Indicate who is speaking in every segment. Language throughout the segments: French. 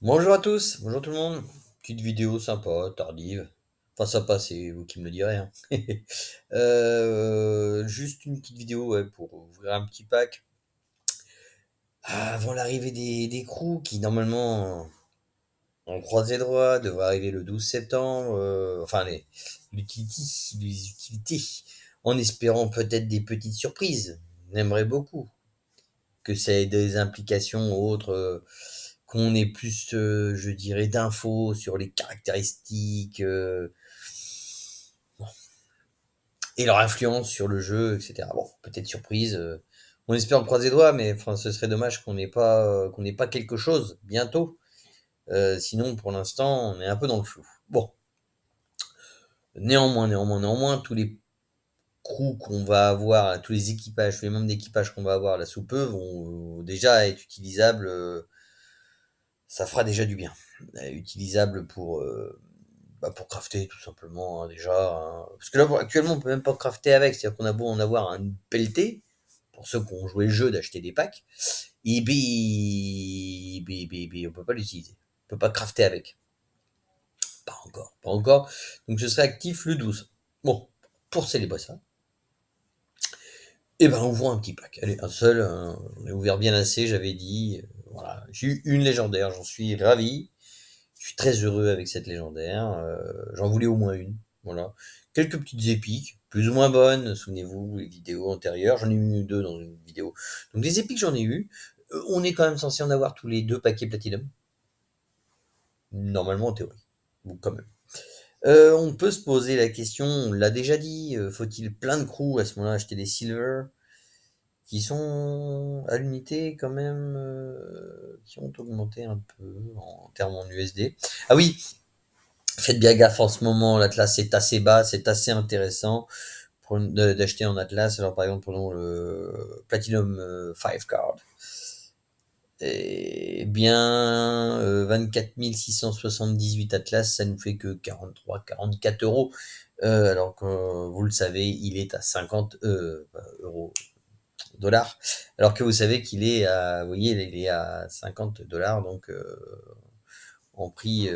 Speaker 1: Bonjour à tous, bonjour tout le monde. Petite vidéo sympa, tardive. Enfin sympa, c'est vous qui me le direz, hein. Juste une petite vidéo, ouais, pour ouvrir un petit pack. Avant l'arrivée des crews qui normalement, on croise les doigts, devraient arriver le 12 septembre. Enfin les utilités, en espérant peut-être des petites surprises. On aimerait beaucoup que ça ait des implications autres, qu'on ait plus, je dirais, d'infos sur les caractéristiques, et leur influence sur le jeu, etc. Bon, peut-être surprise. On espère, on croise les doigts, mais enfin, ce serait dommage qu'on n'ait pas quelque chose bientôt. Sinon, pour l'instant, on est un peu dans le flou. Bon, néanmoins, tous les crews qu'on va avoir, tous les équipages, tous les membres d'équipage qu'on va avoir là sous peu vont déjà être utilisables. Ça fera déjà du bien. Utilisable pour crafter tout simplement, hein, déjà, hein. Parce que là, actuellement, on peut même pas crafter avec. C'est-à-dire qu'on a beau en avoir un pelleté, pour ceux qui ont joué le jeu d'acheter des packs, et on peut pas l'utiliser. On peut pas crafter avec. Pas encore, pas encore. Donc ce serait actif le 12. Bon, pour célébrer ça, et ben on voit un petit pack. Allez, un seul, on est ouvert bien assez, j'avais dit. Voilà, j'ai eu une légendaire, j'en suis ravi. Je suis très heureux avec cette légendaire. J'en voulais au moins une. Voilà. Quelques petites épiques, plus ou moins bonnes. Souvenez-vous, les vidéos antérieures. J'en ai eu deux dans une vidéo. Donc des épiques, j'en ai eu. On est quand même censé en avoir tous les deux paquets Platinum. Normalement, en théorie. Ou quand même. On peut se poser la question, on l'a déjà dit, faut-il plein de crews à ce moment-là acheter des silver qui sont à l'unité quand même, qui ont augmenté un peu en termes en USD. Ah oui, faites bien gaffe en ce moment, l'Atlas est assez bas, c'est assez intéressant d'acheter en Atlas. Alors par exemple, prenons le Platinum 5 card. Eh bien, 24 678 Atlas, ça nous fait que 43-44 euros. Alors que vous le savez, il est à 50 euros, dollars. Alors que vous savez qu'il est à, vous voyez, il est à 50 dollars, donc en prix,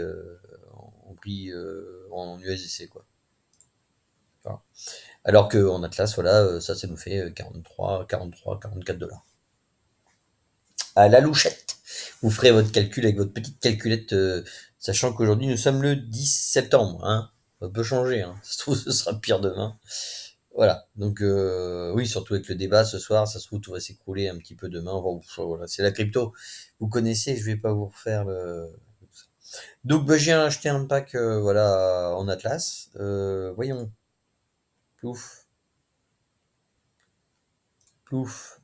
Speaker 1: en USDC, quoi. Voilà. Alors qu'en Atlas, voilà, ça nous fait 44 dollars. À la louchette. Vous ferez votre calcul avec votre petite calculette, sachant qu'aujourd'hui nous sommes le 10 septembre. Hein. Ça peut changer, hein. Ça se trouve, ce sera pire demain. Voilà. Donc oui, surtout avec le débat ce soir, ça se trouve tout va s'écrouler un petit peu demain. Enfin, voilà, c'est la crypto. Vous connaissez, je vais pas vous refaire le. Donc bah, j'ai acheté un pack, voilà, en Atlas. Voyons. Plouf, plouf.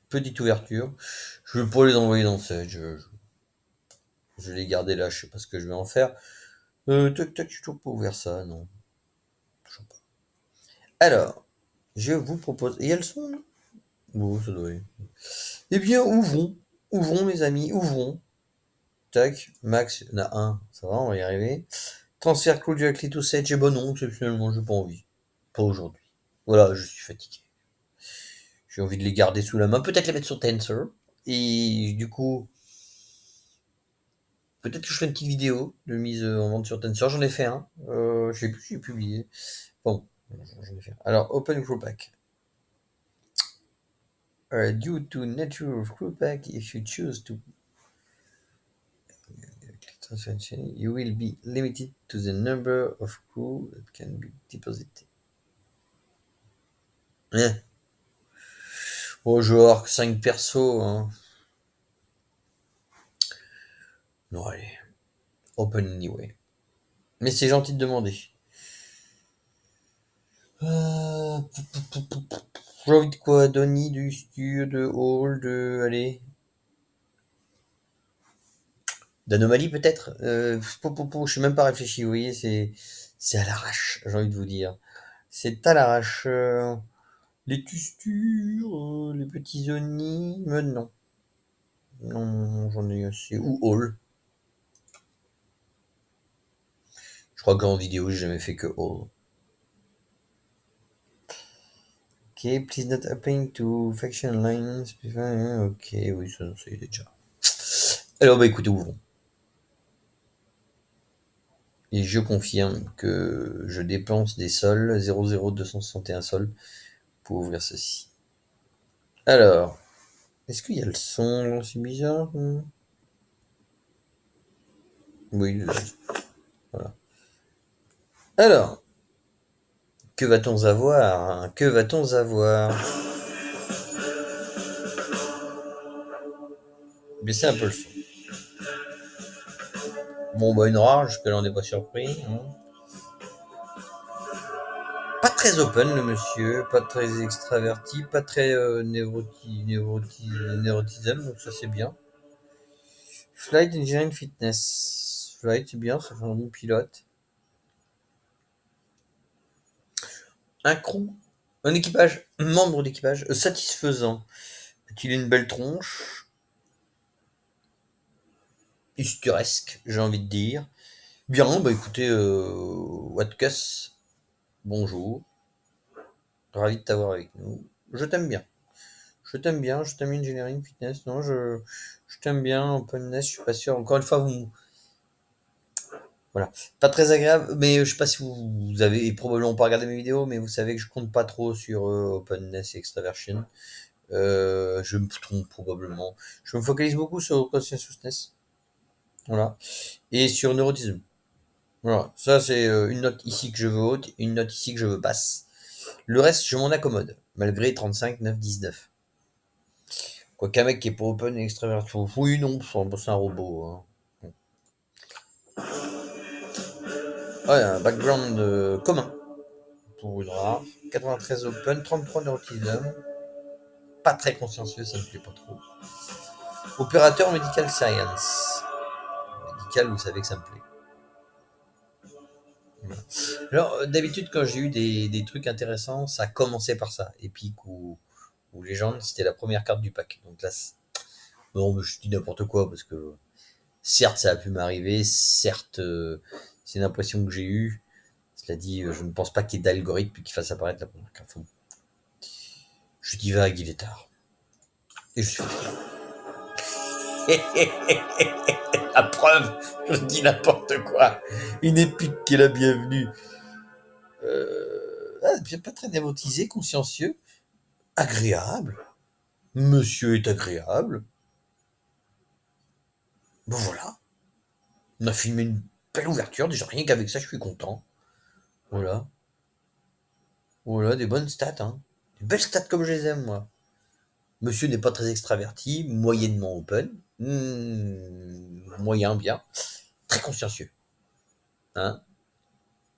Speaker 1: Petite ouverture. Je vais pas les envoyer dans ce. Je vais les garder là, je sais pas ce que je vais en faire. Tac, tac, je toujours pas ouvert ça, non. Toujours pas. Alors, je vous propose. Et elles sont là. Bon, ça doit aller. Eh bien, ouvrons. Ouvrons, mes amis, ouvrons. Tac, max, il y en a un. Ça va, on va y arriver. Transfert Cloud directly to Sage. Et bon, non, exceptionnellement, j'ai pas envie. Pas aujourd'hui. Voilà, je suis fatigué. J'ai envie de les garder sous la main. Peut-être les mettre sur Tensor. Et du coup, peut-être que je ferai une petite vidéo de mise en vente sur Tensor. J'en ai fait un. Je sais plus si j'ai publié. Bon, j'en ai fait un. Alors, Open Crew Pack. Due to nature of crew pack, if you choose to you will be limited to the number of crew that can be deposited. Eh. Oh, genre 5 persos, hein. Non, allez. Open anyway. Mais c'est gentil de demander. Euh, J'ai envie de quoi? Donny, du Stur, de Hall, de. Allez. D'anomalie peut-être? Je suis même pas réfléchi, vous voyez, c'est à l'arrache, j'ai envie de vous dire. C'est à l'arrache. Les Tustures, les petits Oni, non. Non, non, j'en ai assez. Ou Hall. Je crois qu'en vidéo, j'ai jamais fait que Hall. Ok, please not applying to faction lines. Ok, oui, ça y est déjà. Alors, bah écoutez, ouvrons. Et je confirme que je dépense des sols, 00261 sols, pour ouvrir ceci. Alors, est-ce qu'il y a le son? C'est bizarre. Oui, voilà. Alors, que va-t-on avoir? Que va-t-on avoir? Baissez un peu le son. Bon, bah, une rare, jusque-là, on n'est pas surpris. Pas très open, le monsieur, pas très extraverti, pas très nérotisme, donc ça c'est bien. Flight Engineering Fitness. Flight, c'est bien, ça fait un bon pilote. Un crew, un équipage, membre d'équipage satisfaisant. A-t-il une belle tronche? Historesque, j'ai envie de dire. Bien, bah écoutez, Watkus, bonjour. Ravi de t'avoir avec nous. Je t'aime bien. Je t'aime bien, je t'aime Engineering Fitness. Non, je t'aime bien, Openness, je suis pas sûr. Encore une fois, voilà. Pas très agréable, mais je sais pas si vous avez probablement pas regardé mes vidéos, mais vous savez que je compte pas trop sur Openness et Extraversion. Je me trompe probablement. Je me focalise beaucoup sur Conscientiousness. Voilà. Et sur Neurotisme. Voilà. Ça, c'est une note ici que je veux haute, une note ici que je veux basse. Le reste, je m'en accommode, malgré 35, 9, 19. Quoi qu'un mec qui est pas open et extraverti, oui, non, c'est un robot. Hein. Ouais, un background commun pour une rare. 93 open, 33 neurotisme. Pas très consciencieux, ça me plaît pas trop. Opérateur medical science. Médical, vous savez que ça me plaît. Voilà. Alors, d'habitude, quand j'ai eu des trucs intéressants, ça a commencé par ça. Epic ou Légende, c'était la première carte du pack. Donc là, non, mais je dis n'importe quoi parce que certes, ça a pu m'arriver. Certes, c'est une impression que j'ai eue. Cela dit, je ne pense pas qu'il y ait d'algorithme qui fasse apparaître la première carte. Je divague, il est tard. Et je suis la preuve, je dis n'importe quoi. Une épique qui est la bienvenue. Pas très démotisé, consciencieux, agréable. Monsieur est agréable. Bon voilà. On a filmé une belle ouverture. Déjà, rien qu'avec ça, je suis content. Voilà. Voilà, des bonnes stats. Hein. Des belles stats comme je les aime, moi. Monsieur n'est pas très extraverti, moyennement open. Moyen, bien. Très consciencieux. Hein.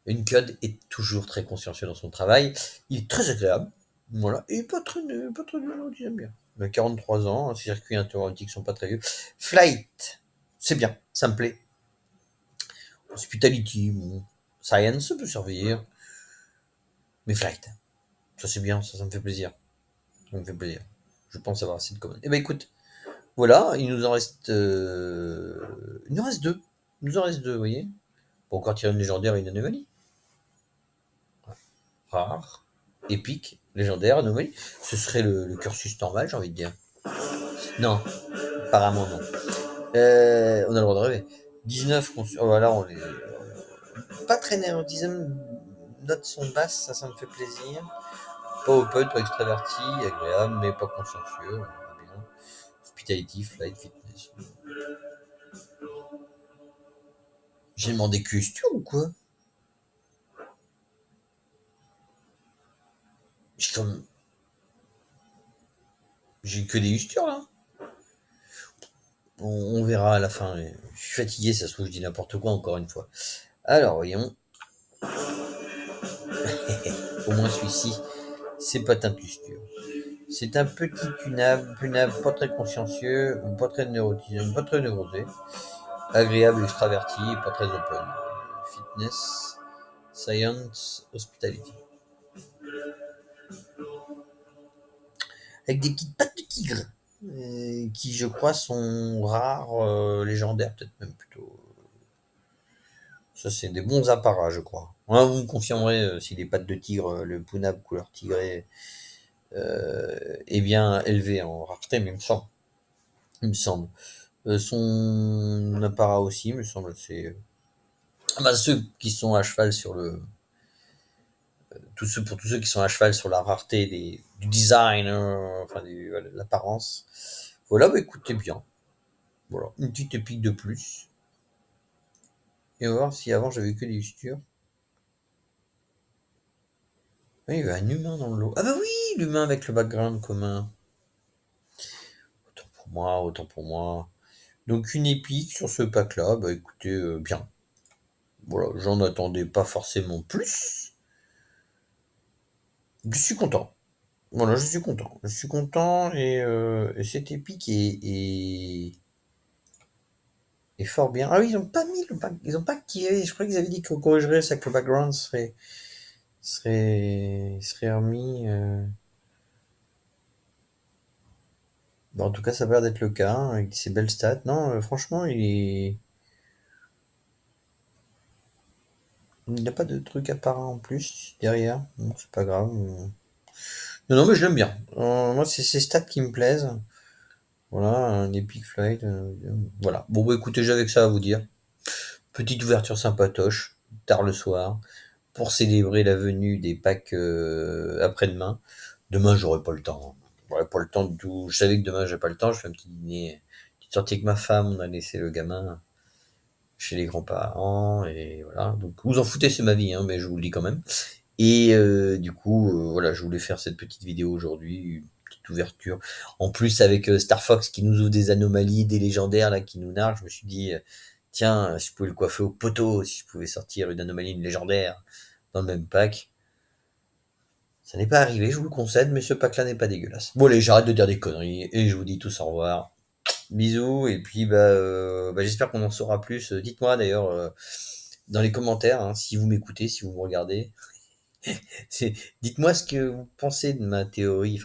Speaker 1: Une code est toujours très consciencieux dans son travail. Il est très agréable. Voilà. Et pas très violent, j'aime bien. Il a 43 ans, ses circuits interactifs sont pas très vieux. Flight, c'est bien, ça me plaît. Hospitality, bon. Science, ça peut servir. Mais Flight, ça c'est bien, ça me fait plaisir. Ça me fait plaisir. Je pense avoir assez de commandes. Eh ben écoute, voilà, il nous en reste. Il nous en reste deux. Il nous en reste deux, vous voyez. Pour encore tirer une légendaire et une anomalie. Rare, épique, légendaire, anomalie. Ce serait le cursus normal, j'ai envie de dire. Non, apparemment non. On a le droit de rêver. 19, voilà, on est pas très néo-disme, notes sont basses, ça me fait plaisir. Pas open, pas extraverti, agréable, mais pas consciencieux. Bien. Hospitality, flight, fitness. J'ai demandé question ou quoi? J'ai comme. J'ai que des ustures là. On verra à la fin. Je suis fatigué, ça se trouve, je dis n'importe quoi encore une fois. Alors, voyons. Au moins celui-ci, c'est pas un usture. C'est un petit punable pas très consciencieux, pas très neurotisé, pas très neurosé, agréable, extraverti, pas très open. Fitness, science, hospitality. Avec des petites pattes de tigre, qui je crois sont rares, légendaires peut-être même plutôt. Ça c'est des bons apparats je crois. Ouais, vous me confirmerez si les pattes de tigre, le punab couleur tigré est bien élevé en rareté, mais il me semble. Il me semble. Son apparat aussi, il me semble, c'est Bah, ceux qui sont à cheval sur le, pour tous ceux qui sont à cheval sur la rareté du design, enfin voilà, de l'apparence. Voilà, bah écoutez bien. Voilà, une petite épique de plus. Et on va voir si avant j'avais que des ustures. Ah, il y avait un humain dans le lot. Ah bah oui, l'humain avec le background commun. Autant pour moi, autant pour moi. Donc une épique sur ce pack-là, bah écoutez, bien. Voilà, j'en attendais pas forcément plus. Je suis content. Voilà, je suis content. Je suis content et cette épique est fort bien. Ah oui, ils ont pas mis le back, ils ont pas activé. Je croyais qu'ils avaient dit qu'on corrigerait ça, que le background serait remis. Bon, en tout cas, ça a l'air d'être le cas, hein, avec ces belles stats. Non, franchement, il n'a pas de truc apparent en plus derrière. Bon, c'est pas grave. Non, non, mais je l'aime bien. Moi, c'est ces stats qui me plaisent. Voilà, un Epic Flight. Voilà. Bon, bah écoutez, j'avais que ça à vous dire. Petite ouverture sympatoche, tard le soir, pour célébrer la venue des Pâques après-demain. Demain, j'aurai pas le temps. J'aurai pas le temps du tout. Je savais que demain, j'ai pas le temps. Je fais un petit dîner, une petite sortie avec ma femme. On a laissé le gamin chez les grands-parents. Et voilà. Donc, vous en foutez, c'est ma vie, hein, mais je vous le dis quand même. Et du coup, voilà, je voulais faire cette petite vidéo aujourd'hui, une petite ouverture. En plus, avec Star Fox qui nous ouvre des anomalies, des légendaires là qui nous narguent, je me suis dit, tiens, si je pouvais le coiffer au poteau, si je pouvais sortir une anomalie, une légendaire dans le même pack. Ça n'est pas arrivé, je vous le concède, mais ce pack-là n'est pas dégueulasse. Bon, allez, j'arrête de dire des conneries et je vous dis tous au revoir. Bisous, et puis bah, j'espère qu'on en saura plus. Dites-moi d'ailleurs dans les commentaires, hein, si vous m'écoutez, si vous me regardez, dites-moi ce que vous pensez de ma théorie,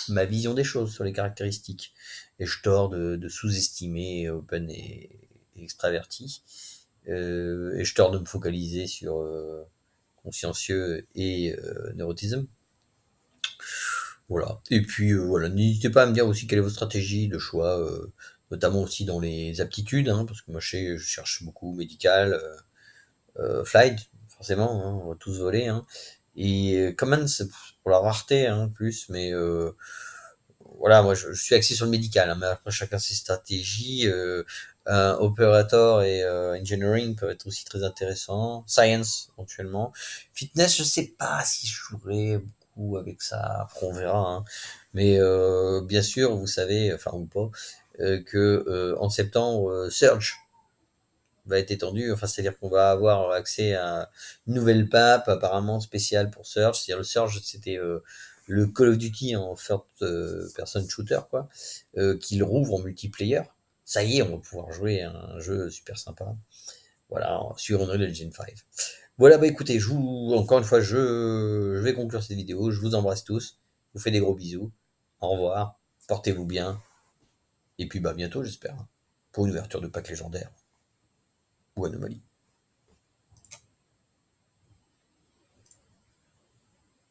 Speaker 1: ma vision des choses sur les caractéristiques. Ai-je tort de sous-estimer Open et extraverti? Ai-je tort de me focaliser sur consciencieux et neurotisme? Voilà. Et puis voilà, n'hésitez pas à me dire aussi quelle est votre stratégie de choix, notamment aussi dans les aptitudes, hein, parce que moi je cherche beaucoup médical, flight, forcément, hein, on va tous voler, hein. Et Command, c'est pour la rareté, hein, plus, mais voilà, moi je suis axé sur le médical, hein, mais après chacun ses stratégies. Operator et engineering peuvent être aussi très intéressants. Science, éventuellement. Fitness, je sais pas si je jouerai beaucoup avec ça, après on verra, hein. Mais bien sûr, vous savez, enfin ou pas, que en septembre, Surge va être étendu. Enfin, c'est-à-dire qu'on va avoir accès à une nouvelle map apparemment spéciale pour Surge. C'est-à-dire le Surge, c'était le Call of Duty en first person shooter, quoi, qu'il rouvre en multiplayer. Ça y est, on va pouvoir jouer à un jeu super sympa. Voilà, sur Unreal Engine 5. Voilà, bah écoutez, encore une fois, je vais conclure cette vidéo. Je vous embrasse tous. Je vous fais des gros bisous. Au revoir. Portez-vous bien. Et puis bah bientôt, j'espère, pour une ouverture de pack légendaire ou anomalie.